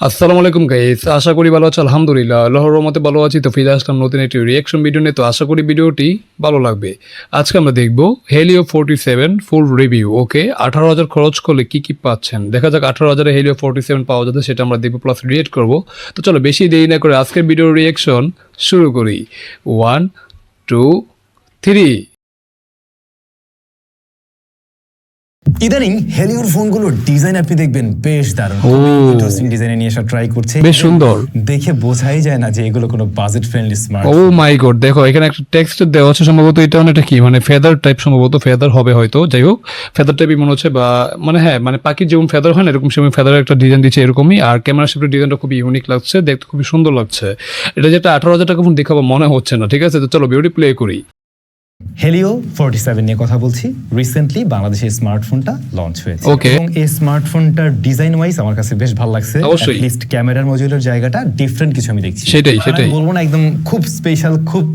আসসালামু আলাইকুম গাইস, আশা করি ভালো আছো। আলহামদুলিল্লাহ, আল্লাহর রহমতে ভালো আছি। তো ফিরে আসলাম নতুন একটি রিয়াকশন ভিডিও নিয়ে। তো আশা করি ভিডিওটি ভালো লাগবে। আজকে আমরা দেখব হেলিও 47 ফুল রিভিউ। ওকে, 18,000 খরচ করলে কি কি পাচ্ছেন দেখা যাক। 18,000 হেলিও 47 পাওয়া যাবে, সেটা আমরা দেখবো প্লাস রিয়েক্ট করবো। তো চলো বেশি দেরি না করে আজকের ভিডিও রিয়াকশন শুরু করি। 1 2 3। ইদানিং হেলিওর ফোনগুলোর ডিজাইন আপনি দেখবেন বেশ দারুণ, ইন্টারেস্টিং ডিজাইনে নিয়ে আসা ট্রাই করছে, বেশ সুন্দর। দেখে বোঝাই যায় না যে এগুলো কোনো বাজেট ফ্রেন্ডলি স্মার্ট। ও মাই গড, দেখো এখানে একটা টেক্সট দেওয়া আছে, সম্ভবত এটা অনেকটা কি মানে ফেদার টাইপ, সম্ভবত ফেদার হবে হয়তো। যাই হোক, ফেদার টাইপই মনে হচ্ছে, বা মানে হ্যাঁ মানে পাখির যেমন ফেদার হয় না এরকম সেরকম ফেদারের একটা ডিজাইন দিচ্ছে এরকমই। আর ক্যামেরা শিফটের ডিজাইনটা খুবই ইউনিক লাগছে, দেখতে খুবই সুন্দর লাগছে। এটা যেটা 18,000 টাকা ফোন দেখাবো মনে হচ্ছে না। ঠিক আছে, তো চলো ভিডিওটি প্লে করি। হেলিও 47 নিয়ে কথা বলছি। রিসেন্টলি বাংলাদেশে স্মার্টফোনটা লঞ্চ হয়েছে এবং এই স্মার্টফোনটার ডিজাইন ওয়াইজ আমার কাছে বেশ ভালো লাগছে। অবশ্যই লিস্ট ক্যামেরার মডিউলের জায়গাটা ডিফারেন্ট কিছু আমি দেখছি। সেটাই বলবো না একদম খুব স্পেশাল, খুব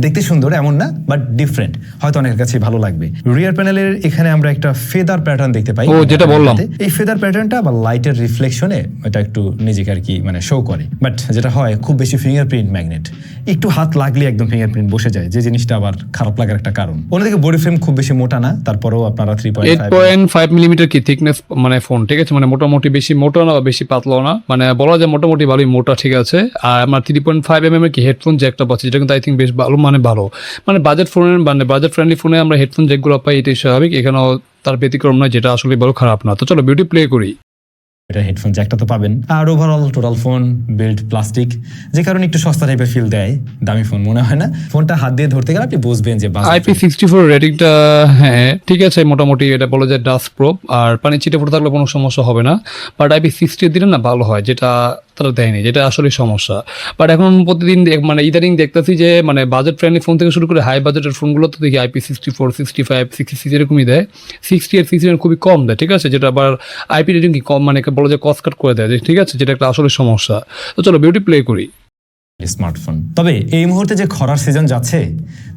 দেখতে সুন্দর এমন না, বাট ডিফারেন্ট, হয়তো অনেকের কাছে ভালো লাগবে। রিয়ার প্যানেলের এখানে আমরা একটা ফেদার প্যাটার্ন দেখতে পাই। ও যেটা বললাম, এই ফেদার প্যাটার্নটা বা লাইটের রিফ্লেকশনে এটা একটু নিজেকে আর কি মানে শো করে। বাট যেটা হয় খুব বেশি ফিঙ্গারপ্রিন্ট ম্যাগনেট, একটু হাত লাগলে একদম ফিঙ্গারপ্রিন্ট বসে যায়, যে জিনিসটা আবার খারাপ লাগার একটা কারণ। অন্যদিকে বডি ফ্রেম খুব বেশি মোটা না, তারপরেও আপনারা 8.5 মিলিমিটার কি থিকনেস মানে ফোন। ঠিক আছে, মানে মোটামুটি বেশি মোটা না বা বেশি পাতলাও না, মানে বলা যায় মোটামুটি ভালোই মোটা। ঠিক আছে, আর আমার 3.5 কি হেডফোন জ্যাকটা পাচ্ছি, যেটা কিন্তু আই থিঙ্ক বেশ ভালো, মানে ভালো, মানে বাজেট ফোনের মানে বাজেট ফ্রেন্ডলি ফোনে আমরা হেডফোন জ্যাকগুলো পাই, এটাই স্বাভাবিক। এখানেও তার ব্যতিক্রম নয়, যেটা আসলে ভালো খারাপ না। তো চলো বিউটি প্লে করি। এটা হেডফোন জ্যাকটা তো পাবেন। আর overall total phone build plastic, যে কারণে একটু সস্তা টাইপের ফিল দেয়, দামি ফোন মনে হয় না। ফোনটা হাত দিয়ে ধরতে গেলে আপনি বুঝবেন যে IP64 রেটিংটা হ্যাঁ ঠিক আছে, মোটামুটি এটা বলা যায় ডাস্ট প্রুফ, আর পানি ছিটে ফুটে থাকলে কোনো সমস্যা হবে না। বাট IP60 দিলে না ভালো হয়, যেটা তারা দেয়নি, যেটা আসলে সমস্যা। বাট এখন প্রতিদিন মানে ইদানিং দেখতেছি যে মানে বাজেট ফ্রেন্ডলি ফোন থেকে শুরু করে হাই বাজেটের ফোনগুলো তো দেখি IP64, 65, 66 এরকমই দেয়। 60 আর 67 খুবই কম দেয়। ঠিক আছে, যেটা আবার IP রেটিং কি কম মানে বলা যায় কস্ট কাট করে দেয়। ঠিক আছে, যেটা একটা আসলে সমস্যা। তো চলো বিউটি প্লে করি। স্মার্টফোন। তবে এই মুহূর্তে যে খরার সিজন যাচ্ছে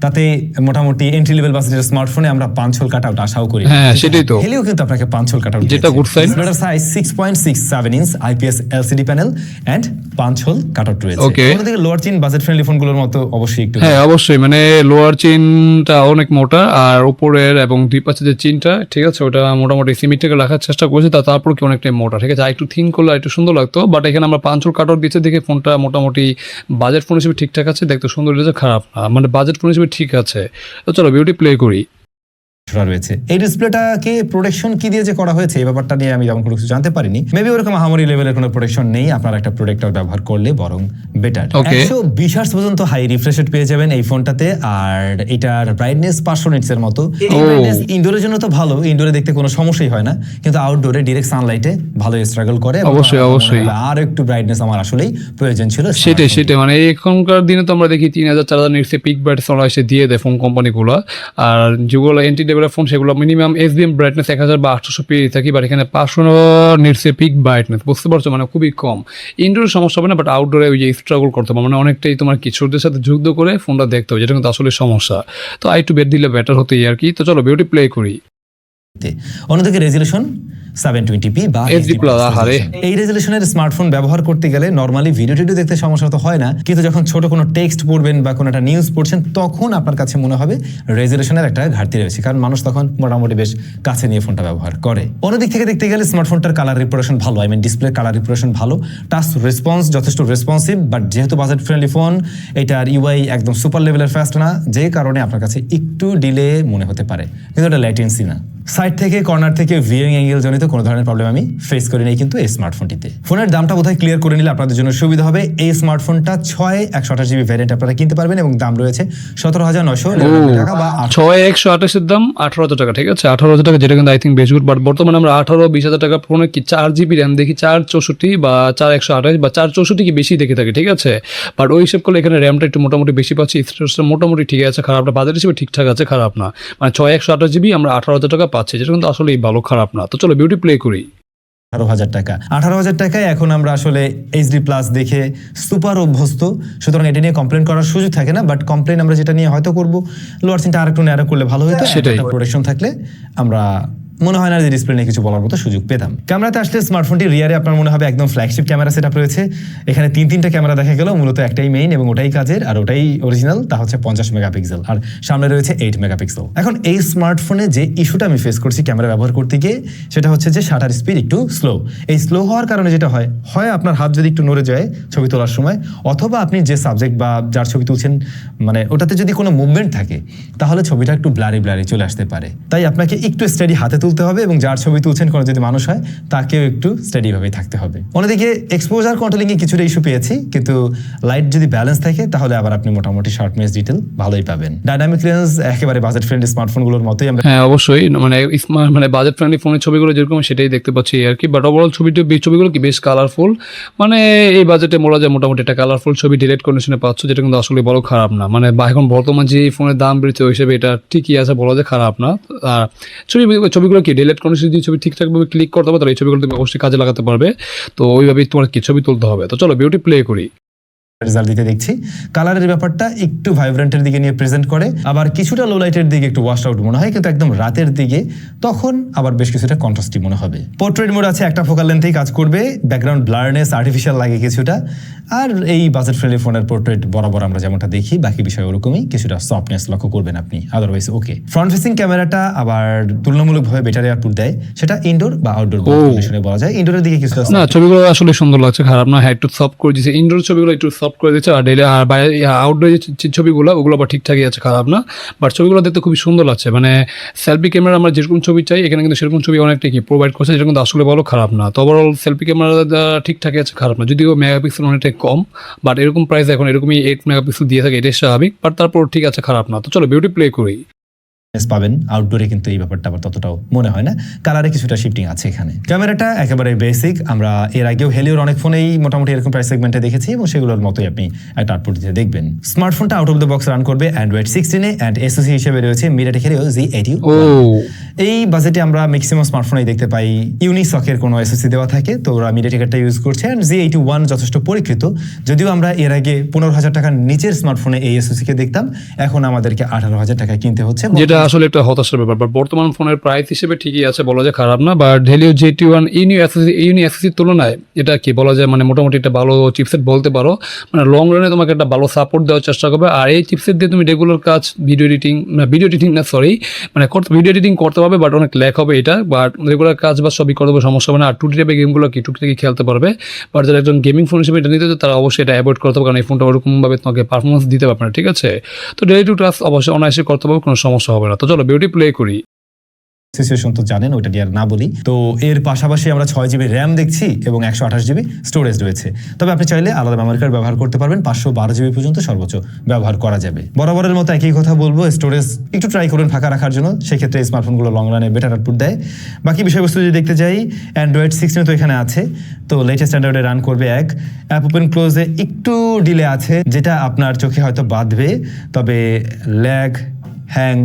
তাতে মোটামুটি এন্ট্রি লেভেল বাজেটের স্মার্টফোনে আমরা পাঁচল কাটআউট আশাও করি। হ্যাঁ সেটাই তো, হেলিও কিন্তু আপনাকে পাঁচল কাটআউট, যেটা গুড সাইন। ডিসপ্লের size 6.67 inch IPS LCD panel and punch hole cutout রয়েছে। অন্যদিকে লোয়ার চিন বাজেট ফ্রেন্ডলি ফোনগুলোর মতো অবশ্যই একটু, হ্যাঁ অবশ্যই, মানে লোয়ার চিনটা অনেক মোটা, আর উপরের এবং দুই পাশে যে চিনটা ঠিক আছে ওটা মোটামুটি সিমেট্রিক্যাল রাখার চেষ্টা করেছে, তারপর কি অনেকটাই মোটা। ঠিক আছে, আর একটু থিন করলে একটু সুন্দর লাগতো। বাট এখানে আমরা পাঁচল কাটআউট দিচ্ছে দেখে ফোনটা মোটামুটি বাজেট ফোন হিসেবে ঠিকঠাক আছে, দেখতে সুন্দর হয়েছে, খারাপ না, মানে বাজেট ফোন হিসেবে ঠিক আছে। তো চলো বিউটি প্লে করি। রয়েছে এই ডিসপ্লেটাকে প্রোটেকশন কি দিয়ে যে করা হয়েছে এই ব্যাপারটা নিয়ে আমি যেমন কোনো কিছু জানতে পারিনি। মেবি ওরকম আহামরি লেভেলের কোনো প্রোটেকশন নেই, আপনারা একটা প্রোটেক্টর ব্যবহার করলে বরং বেটার। 120 হার্টজ পর্যন্ত হাই রিফ্রেশ রেট পেয়ে যাবেন এই ফোনটাতে, আর এটার ব্রাইটনেস 500 নিটস এর মতো। এই ব্রাইটনেস ইনডোরের জন্য তো ভালো, ইনডোরে দেখতে কোনো সমস্যাই হয় না, কিন্তু আউটডোরে ডাইরেক্ট সানলাইটে ভালো স্ট্রাগল করে। অবশ্যই আর একটু ব্রাইটনেস আমার আসলেই প্রয়োজন ছিল। সেটাই মানে এখনকার দিনে তো আমরা দেখি 3,000-4,000 নিটসে পিক ব্রাইটনেস এসে দিয়ে দেয় ফোন কোম্পানিগুলো, আর যেগুলো এন্ট্রি লেভেলের ফোন সেগুলো মিনিমাম SBM ব্রাইটনেস 1000 বা 800 পেয়ে থাকি। বাট এখানে 500 নিটসে পিক ব্রাইটনেস, বুঝতে পারছো, মানে খুবই কম। ইনডোরে সমস্যা হবে না, বাট আউটডোরে ওই যে স্ট্রাগল করতে হবে, মানে অনেকটাই তোমার কিশোরদের সাথে যুদ্ধ করে ফোনটা দেখতে হবে, যেটা কিন্তু আসলে সমস্যা। তো একটু বেড দিলে বেটার হতেই আর কি। তো চলো বিউটি প্লে করি। অন্যদিকে রেজুলেশন 720p বা HD+। এই রেজুলেশনের স্মার্টফোন ব্যবহার করতে গেলে নরমালি ভিডিও টিডিও দেখতে সমস্যা তো হয় না, কিন্তু যখন ছোট কোনো টেক্সট পড়বেন বা কোনো একটা নিউজ পড়ছেন তখন আপনার কাছে মনে হবে রেজুলেশনের একটা ঘাটতি রয়েছে, কারণ মানুষ তখন মোটামুটি বেশ কাছে নিয়ে ফোনটা ব্যবহার করে। অন্যদিক থেকে দেখতে গেলে স্মার্টফোনটার কালার রিপ্রেজেন্টেশন ভালো, I mean display colour representation ভালো, টাচ রেসপন্স যথেষ্ট রেসপন্সিভ। বাট যেহেতু বাজেট ফ্রেন্ডলি ফোন, এটার UI একদম সুপার লেভেলের ফাস্ট না, যে কারণে আপনার কাছে একটু ডিলে মনে হতে পারে, কিন্তু এটা ল্যাটেন্সি না। সাইড থেকে কর্নার থেকে ভিউইং অ্যাঙ্গেল জনিত কোনো ধরনের প্রবলেম আমি ফেস করি নাই কিন্তু এই স্মার্টফোনটিতে। ফোনের দামটা বোধহয় ক্লিয়ার করে নিলে আপনাদের জন্য সুবিধা হবে। এই স্মার্টফোনটা 6/128GB ভ্যারিয়েন্ট আপনারা কিনতে পারবেন এবং দাম রয়েছে 17,999 টাকা বা 6/128 দাম 18,000 টাকা। ঠিক আছে, 18,000 টাকা, যেটা কিন্তু আই থিঙ্ক বেশ গুড। বাট বর্তমানে আমরা 18-20,000 টাকা ফোনে কি 4GB র্যাম দেখি, 464 বা 4/128 বা 464 কি বেশি দেখে থাকি। ঠিক আছে, বাট ওই হিসেব করলে এখানে র্যামটা একটু মোটামুটি বেশি পাচ্ছি, স্টোরেজটা মোটামুটি ঠিক আছে, খারাপ না, বাজেট হিসেবে ঠিকঠাক আছে, খারাপ না। মানে 6/128GB আমরা 18,000 টাকা পাচ্ছি, যেটা কিন্তু আসলেই ভালো, খারাপ না। তো চলো বিউটি প্লে করি। 18,000 টাকা। 18,000 টাকায় এখন আমরা আসলে HD+ দেখে সুপার অভ্যস্ত, সুতরাং এটা নিয়ে কমপ্লেন করার সুযোগ থাকে না। বাট কমপ্লেন আমরা যেটা নিয়ে হয়তো করবো, লোয়ার চিনটা আরেকটু ন্যারো করলে ভালো হতো, সেটাই প্রোটেকশন থাকলে আমরা মনে হয় না যে ডিসপ্লে নিয়ে কিছু বলার মতো সুযোগ পেতাম। ক্যামেরাতে আসলে স্মার্টফোনটি রিয়ারে আপনার মনে হবে একদম ফ্ল্যাগশিপ ক্যামেরা সেটআপ রয়েছে। এখানে তিনটা ক্যামেরা দেখা গেল, মূলত একটাই মেইন এবং ওটাই কাজের, আর ওটাই অরিজিনাল, তা হচ্ছে 50 মেগাপিক্সেল, আর সামনে রয়েছে 8 মেগাপিক্সেল। এখন এই স্মার্টফোনে যে ইস্যুটা আমি ফেস করছি ক্যামেরা ব্যবহার করতে গিয়ে, সেটা হচ্ছে যে শাটার স্পিড একটু স্লো। এই স্লো হওয়ার কারণে যেটা হয় আপনার হাত যদি একটু নড়ে যায় ছবি তোলার সময়, অথবা আপনি যে সাবজেক্ট বা যার ছবি তুলছেন মানে ওটাতে যদি কোনো মুভমেন্ট থাকে, তাহলে ছবিটা একটু ব্লারি চলে আসতে পারে। তাই আপনাকে একটু স্টেডি হাতে তুলতে হবে, এবং যার ছবি তুলছেন কোনো যদি মানুষ হয় তাকেও একটু স্টেডি ভাবে থাকতে হবে। অন্যদিকে এক্সপোজার কন্ট্রোলিং এ কিছুটা ইস্যু পেয়েছি, কিন্তু লাইট যদি ব্যালেন্স থাকে তাহলে আবার আপনি মোটামুটি শার্পনেস ডিটেল ভালোই পাবেন। ডাইনামিক রেঞ্জ একেবারে বাজেট ফ্রেন্ডলি স্মার্টফোনগুলোর মতোই আমরা হ্যাঁ অবশ্যই, মানে স্মার্ট মানে বাজেট ফ্রেন্ডলি ফোনের ছবিগুলো যেরকম সেটাই দেখতে পাচ্ছি আর কি। বাট ওভারঅল ছবিগুলো কি বেশ কালারফুল, মানে এই বাজেটে বলা যায় মোটামুটি একটা কালারফুল ছবি ডিলেট কন্ডিশনে পাচ্ছ, যেটা কিন্তু আসলে বড় খারাপ না। মানে এখন বর্তমান যে ফোনের দাম বেড়েছে ওই হিসেবে এটা ঠিকই আছে, বলা যায় খারাপ না। আর ছবিগুলো কি ডিলেট কন্ডিশনে যদি ছবি ঠিকঠাকভাবে ক্লিক করতে হবে তাহলে এই ছবিগুলো তুমি অবশ্যই কাজে লাগাতে পারবে। তো ওইভাবেই তোমার কি ছবি তুলতে হবে। তো চলো বিউটি প্লে করি। রেজাল্ট দিতে দেখছি কালারের ব্যাপারটা একটু ভাইব্রেন্টের দিকে নিয়ে প্রেজেন্ট করে, আবার কিছুটা লো লাইটের দিকে একটু ওয়াশ আউট মনে হয়, কিন্তু একদম রাতের দিকে তখন আবার বেশ কিছুটা কন্ট্রাস্টি মনে হবে। পোর্ট্রেট মোড আছে, একটা ফোকাল লেন্থেই কাজ করবে, ব্যাকগ্রাউন্ড ব্লারনেস আর্টিফিশিয়াল লাগে কিছুটা, আর এই বাজেট ফ্রেন্ডলি ফোনের পোর্ট্রেট বরাবর আমরা যেমনটা দেখি বাকি বিষয় ওরকমই, কিছুটা সফটনেস লক্ষ্য করবেন আপনি, আদারওয়াইজ ওকে। ফ্রন্ট ফেসিং ক্যামেরাটা আবার তুলনামূলকভাবে বেটার আউটপুট দেয়, সেটা ইনডোর বা আউটডোর কন্ডিশনে বলা যায়। ইনডোরের দিকে কিছুটা না ছবিগুলো আসলে সুন্দর লাগছে, খারাপ না। হ্যাঁ একটু সফট করে দিচ্ছে, ইনডোর ছবিগুলো একটু সফট করে দিচ্ছে, আর আউটডোর যে ছবিগুলো ওগুলো আবার ঠিকঠাকই আছে, খারাপ না। বাট ছবিগুলো দেখতে খুবই সুন্দর লাগছে, মানে সেলফি ক্যামেরা আমরা যেরকম ছবি চাই এখানে কিন্তু সেরকম ছবি অনেকটা কি প্রোভাইড করছে, যেটা কিন্তু আসলে বলো খারাপ না। তো ওভারঅল সেলফি ক্যামেরা ঠিকঠাকই আছে, খারাপ না। যদিও মেগাপিক্সেল অনেকটাই কম, বাট এরকম প্রাইস এখন এরকমই 8 মেগাপিক্সেল দিয়ে থাকে, এটাই স্বাভাবিক। বাট তারপর ঠিক আছে, খারাপ না। তো চলো বিউটি প্লে করি। পাবেন আউটডোরে, কিন্তু এই ব্যাপারটা আবার ততটাও মনে হয় না, কালারে কিছুটা শিফটিং আছে এখানে। ক্যামেরাটা একেবারে বেসিক, আমরা এর আগেও হেলিওর অনেক ফোনেই মোটামুটি এরকম প্রাইস সেগমেন্টে দেখেছি, এবং সেগুলোর মতোই আপনি একটা আউটপুট দিতে দেখবেন। স্মার্টফোনটা out of the box run করবে অ্যান্ড্রয়েড 16-এ, অ্যান্ড এসওসি হিসেবে রয়েছে মিডিয়াটেক হেলিও Z80। এই বাজেটে আমরা ম্যাক্সিমাম স্মার্টফোনেই দেখতে পাই ইউনিসকের কোনো এসওসি দেওয়া থাকে, তো ওরা মিডিয়াটেকটা ইউজ করছে, অ্যান্ড Z81 যথেষ্ট পরীক্ষিত। যদিও আমরা এর আগে 15,000 টাকার নিচের স্মার্টফোনে এই এসওসিকে দেখতাম, এখন আমাদেরকে 18,000 টাকায় কিনতে হচ্ছে, যেটা আসলে একটা হতাশার ব্যাপার। বাট বর্তমান ফোনের প্রাইস হিসেবে ঠিকই আছে, বলা যায় খারাপ না। বাট হেলিও Z81 ইউনি তুলনায় এটা কি বলা যায়, মানে মোটামুটি একটা ভালো চিপসেট বলতে পারো, মানে লং রানে তোমাকে একটা ভালো সাপোর্ট দেওয়ার চেষ্টা করবে। আর এই চিপসেট দিয়ে তুমি রেগুলার কাজ ভিডিও এডিটিং মানে ভিডিও এডিটিং করতে পারবে, বাট অনেক ল্যাক হবে এটা। বাট রেগুলার কাজ বা সবই করতে পারবে, সমস্যা হবে না। আর টুটি টাইপের গেমগুলো কি টুকটাকি খেলতে পারবে। বাট যারা একজন গেমিং ফোন হিসেবে এটা নিতে তারা অবশ্যই এটা অ্যাভয়েড করতে হবে, কারণ এই ফোনটা ওরকমভাবে তোমাকে পারফরমেন্স দিতে পারবে না, ঠিক আছে। তো ডেইলি টু টাস্ক অবশ্যই অনায়াসে করতে পারবে, কোনো সমস্যা হবে না। তো চলো বিউটি প্লে করি। সিচুয়েশন তো জানেন, ওইটা দিয়ে আর না বলি। তো এর পাশাপাশি আমরা 6GB র্যাম দেখছি এবং 128GB স্টোরেজ রয়েছে। তবে আপনি চাইলে আলাদা মেমোরি কার্ড ব্যবহার করতে পারবেন, 512GB পর্যন্ত সর্বোচ্চ ব্যবহার করা যাবে। বরাবরের মতো একই কথা বলবো, স্টোরেজ একটু ট্রাই করুন ফাঁকা রাখার জন্য, সেক্ষেত্রে স্মার্টফোনগুলো লং রানে বেটার আউটপুট দেয়। বাকি বিষয়বস্তু যদি দেখতে যাই, অ্যান্ড্রয়েড 16 তো এখানে আছে, তো লেটেস্ট অ্যান্ড্রয়েডে রান করবে অ্যাপ ওপেন ক্লোজে একটু ডিলে আছে, যেটা আপনার চোখে হয়তো বাঁধবে, তবে ল্যাগ হ্যাং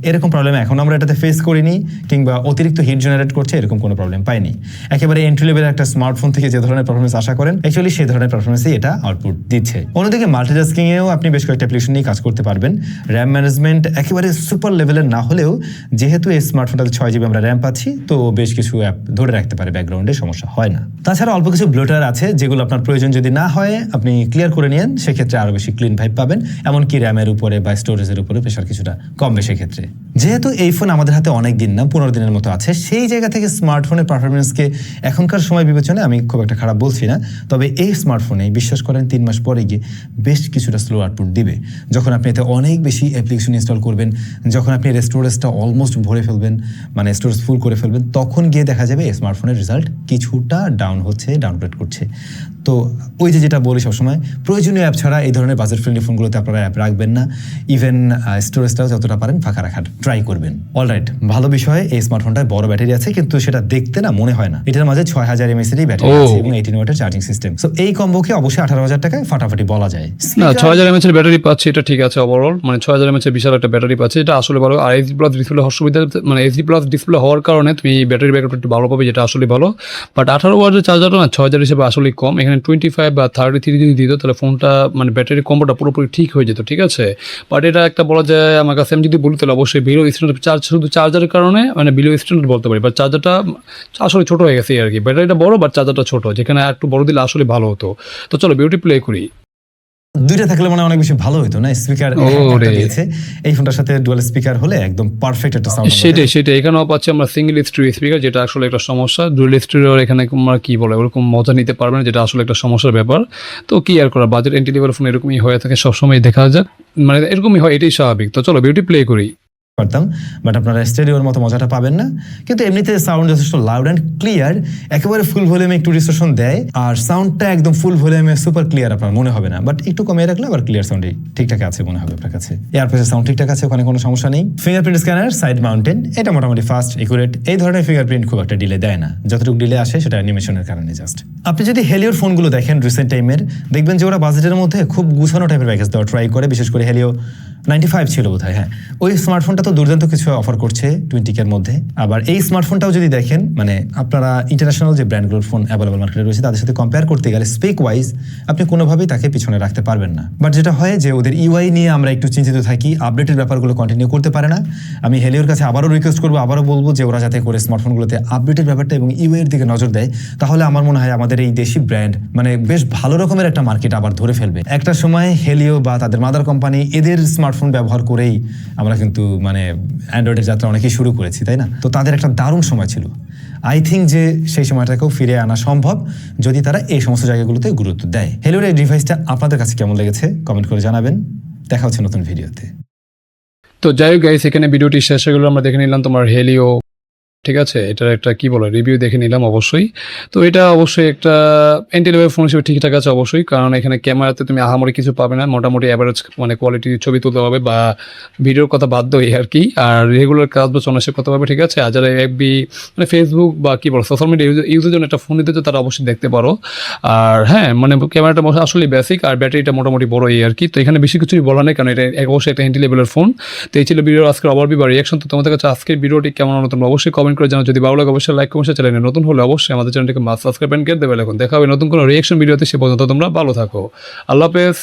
এরকম প্রবলেম এখন আমরা এটাতে ফেস করিনি, কিংবা অতিরিক্ত হিট জেনারেট করছে এরকম কোনো প্রবলেম পাইনি। একেবারে এন্ট্রি লেভেলের একটা স্মার্টফোন থেকে যে ধরনের পারফরমেন্স আশা করেন, অ্যাকচুয়ালি সেই ধরনের পারফরমেন্সই এটা আউটপুট দিচ্ছে। অন্যদিকে মাল্টিটাস্কিং এও আপনি বেশ কয়েকটা অ্যাপ্লিকেশন নিয়ে কাজ করতে পারবেন। র্যাম ম্যানেজমেন্ট একেবারে সুপার লেভেলের না হলেও, যেহেতু এই স্মার্টফোনটাতে 6GB আমরা র্যাম পাচ্ছি, তো বেশ কিছু অ্যাপ ধরে রাখতে পারে ব্যাকগ্রাউন্ডে, সমস্যা হয় না। তাছাড়া অল্প কিছু ব্লোটার আছে, যেগুলো আপনার প্রয়োজন যদি না হয় আপনি ক্লিয়ার করে নিন, সেক্ষেত্রে আরো বেশি ক্লিন ভাইব পাবেন। এমনকি র্যামের উপরে বা স্টোরেজের উপরে প্রেশার কিছুটা কমবে সেক্ষেত্রে। যেহেতু এই ফোন আমাদের হাতে অনেক দিন না, 15 দিনের মতো আছে, সেই জায়গা থেকে স্মার্টফোনের পারফরমেন্সকে এখনকার সময় বিবেচনায় আমি খুব একটা খারাপ বলছি না। তবে এই স্মার্টফোনে বিশ্বাস করেন 3 মাস পরে গিয়ে বেশ কিছুটা স্লো আউটপুট দিবে, যখন আপনি এতে অনেক বেশি অ্যাপ্লিকেশন ইনস্টল করবেন, যখন আপনি এর স্টোরেজটা অলমোস্ট ভরে ফেলবেন, মানে স্টোরেজ ফুল করে ফেলবেন, তখন গিয়ে দেখা যাবে এই স্মার্টফোনের রেজাল্ট কিছুটা ডাউনগ্রেড করছে। তো ওই যেটা বলি সবসময়, প্রয়োজনীয় অ্যাপ ছাড়া এই ধরনের বাজেট ফ্রেন্ডলি ফোনগুলোতে আপনারা অ্যাপ রাখবেন না। ইভেন স্টোরেজটাও যতটা পারেন ফাঁকা রাখার ট্রাই করবেন। অলরাইট, ভালো বিষয়, এই স্মার্টফোনটায় বড় ব্যাটারি আছে, কিন্তু সেটা দেখতে না মনে হয় না। এটার মাঝে 6000 mAh এর ব্যাটারি আছে এবং 18 ওয়াটের চার্জিং সিস্টেম। সো এই কম্বোকে অবশ্যই 18,000 টাকায় ফাটাফাটি বলা যায়। না 6000 mAh এর ব্যাটারি পাচ্ছে, এটা ঠিক আছে। ওভারঅল মানে 6000 mAh এর বিশাল একটা ব্যাটারি পাচ্ছে, এটা আসলে ভালো। আর HD+ ডিসপ্লে হওয়ার সুবিধা, মানে HD+ ডিসপ্লে হওয়ার কারণে তুমি ব্যাটারি ব্যাকআপটা একটু ভালো পাবে, যেটা আসলে ভালো। বাট 18 ওয়াটের চার্জারটা না 6000 হিসেবে আসলে কম। এখানে ধরেন 25 বা 33 যদি দিত তাহলে ফোনটা মানে ব্যাটারি কম্বোটা পুরোপুরি ঠিক হয়ে যেত, ঠিক আছে। বাট এটা একটা বলা যায় আমার কাছে, আমি যদি বলি তাহলে অবশ্যই বিলো স্ট্যান্ডার্ড চার্জ, শুধু চার্জারের কারণে মানে বিলো স্ট্যান্ডার্ড বলতে পারি, বাট চার্জারটা আসলে ছোট হয়ে গেছে আর কি। ব্যাটারিটা বড় বাট চার্জারটা ছোট, যেখানে একটু বড় দিলে আসলে ভালো হতো। তো চলো বিউটি প্লে করি। দুইটা থাকলে মানে অনেক বেশি ভালো হতো না, স্পিকার দিয়েছে এই ফোনটার সাথে ডুয়াল স্পিকার হলে একদম পারফেক্ট একটা সাউন্ড। সেটাই এখানেও পাচ্ছি আমরা সিঙ্গেল স্টিরিও স্পিকার, যেটা আসলে একটা সমস্যা। ডুয়াল স্টিরিওর এখানে আমরা কি বলে ওরকম মজা নিতে পারবে না, যেটা আসলে একটা সমস্যার ব্যাপার। তো কি আর করা, বাজেট এন্ট্রি লেভেল ফোন এরকমই হয়ে থাকে সবসময়, দেখা যাক, মানে এরকমই হয়, এটাই স্বাভাবিক। তো চলো বিউটি প্লে করি। পারতাম, বাট আপনারা স্টেডিওর মতো মজাটা পাবেন না। কিন্তু এমনিতে সাউন্ড যথেষ্ট লাউড অ্যান্ড ক্লিয়ার, একেবারে ফুল ভলিউমে একটু ডিসটরশন দেয়, আর সাউন্ডটা একদম ফুল ভলিউমে সুপার ক্লিয়ার আপনার মনে হবে না, বাট একটু কমিয়ে রাখলে আবার ক্লিয়ার সাউন্ডই ঠিকঠাক আছে মনে হবে আপনার কাছে। এয়ারপ্লেসের সাউন্ড ঠিকঠাক আছে, ওখানে কোনো সমস্যা নেই। ফিঙ্গারপ্রিন্ট স্ক্যানার সাইড মাউন্টেন, এটা মোটামুটি ফাস্ট একুরেট। এই ধরনের ফিঙ্গারপ্রিন্ট খুব একটা ডিলে দেয় না, যতটুকু ডিলে আসে সেটা অ্যানিমেশনের কারণে জাস্ট। আপনি যদি হেলিওর ফোনগুলো দেখেন রিসেন্ট টাইমের, দেখবেন যে ওরা বাজেটের মধ্যে খুব গুছানো টাইপের প্যাকেজ দেওয়া ট্রাই করে, বিশেষ করে হেলিও 95 ছিল বোধহয়, হ্যাঁ। ওই স্মার্টফোনটা তো দুর্দান্ত কিছু অফার করছে 20K-র মধ্যে। আবার এই স্মার্টফোনটাও যদি দেখেন, মানে আপনারা ইন্টারন্যাশনাল যে ব্র্যান্ডগুলোর ফোন অ্যাভেলেবল মার্কেটে রয়েছে তাদের সাথে কম্পেয়ার করতে গেলে স্পেক ওয়াইজ আপনি কোনোভাবেই তাকে পিছনে রাখতে পারবেন না। বাট যেটা হয় যে ওদের ইউআই নিয়ে আমরা একটু চিন্তিত থাকি, আপডেটের ব্যাপারগুলো কন্টিনিউ করতে পারে না। আমি হেলিওর কাছে আবারও রিকোয়েস্ট করবো, আবারও বলবো যে ওরা যাতে করে স্মার্টফোনগুলোতে আপডেটের ব্যাপারটা এবং ইউআইয়ের দিকে নজর দেয়, তাহলে আমার মনে হয় আমাদের এই দেশি ব্র্যান্ড মানে বেশ ভালো রকমের একটা মার্কেট আবার ধরে ফেলবে। একটা সময় হেলিও বা তাদের মাদার কোম্পানি এদের স্মার্টফোন ব্যবহার করেই আমরা কিন্তু মানে অ্যান্ড্রয়েডের যাত্রা অনেকেই শুরু করেছি, তাই না? তো তাদের একটা দারুণ সময় ছিল। আই থিঙ্ক যে সেই সময়টাকেও ফিরে আনা সম্ভব যদি তারা এই সমস্ত জায়গাগুলোতে গুরুত্ব দেয়। হেলিওর এই ডিভাইসটা আপনাদের কাছে কেমন লেগেছে কমেন্ট করে জানাবেন। দেখা হচ্ছে নতুন ভিডিওতে। তো যাই হোক গাইস, এখানে ভিডিওটি শেষ হয়ে গেলো। আমরা দেখে নিলাম তোমার হেলিও, ঠিক আছে, এটার একটা কি বলে রিভিউ দেখে নিলাম অবশ্যই। তো এটা অবশ্যই একটা এন্ট্রি লেভেল ফোন হিসেবে ঠিকঠাক আছে অবশ্যই, কারণ এখানে ক্যামেরাতে তুমি আহামরি কিছু পাবে না, মোটামুটি অ্যাভারেজ মানে কোয়ালিটি ছবি তুলতে হবে বা ভিডিওর কথা বাদ দেয় আর কি। আর রেগুলার কাজ বা চলাশে করতে পারবে, ঠিক আছে। আর যারা এফবি মানে ফেসবুক বা কি বলো সোশ্যাল মিডিয়া ইউজের জন্য একটা ফোন নিতে চাও তারা অবশ্যই দেখতে পারো। আর হ্যাঁ, মানে ক্যামেরাটা আসলে বেসিক, আর ব্যাটারিটা মোটামুটি বড় এই আর কি। তো এখানে বেশি কিছুই বলা নেই, কারণ এটা অবশ্যই একটা এন্ট্রি লেভেলের ফোন। তো এই ছিল ভিডিওর আজকের ওভারভিউ বা রিয়াকশন। তো তোমাদের কাছে আজকের ভিডিওটি কেমন হলো তোমরা অবশ্যই কমেন্ট করে জানাও। যদি ভালো লাগে অবশ্যই লাইক কমেন্ট, চ্যানেলে নতুন হলে অবশ্যই আমাদের চ্যানেলটিকে সাবস্ক্রাইব এন্ড গেট দেবে। এখন দেখা হবে নতুন কোনো রিয়াকশন ভিডিওতে, সে পর্যন্ত তোমরা ভালো থাকো। আল্লাহ হাফেজ।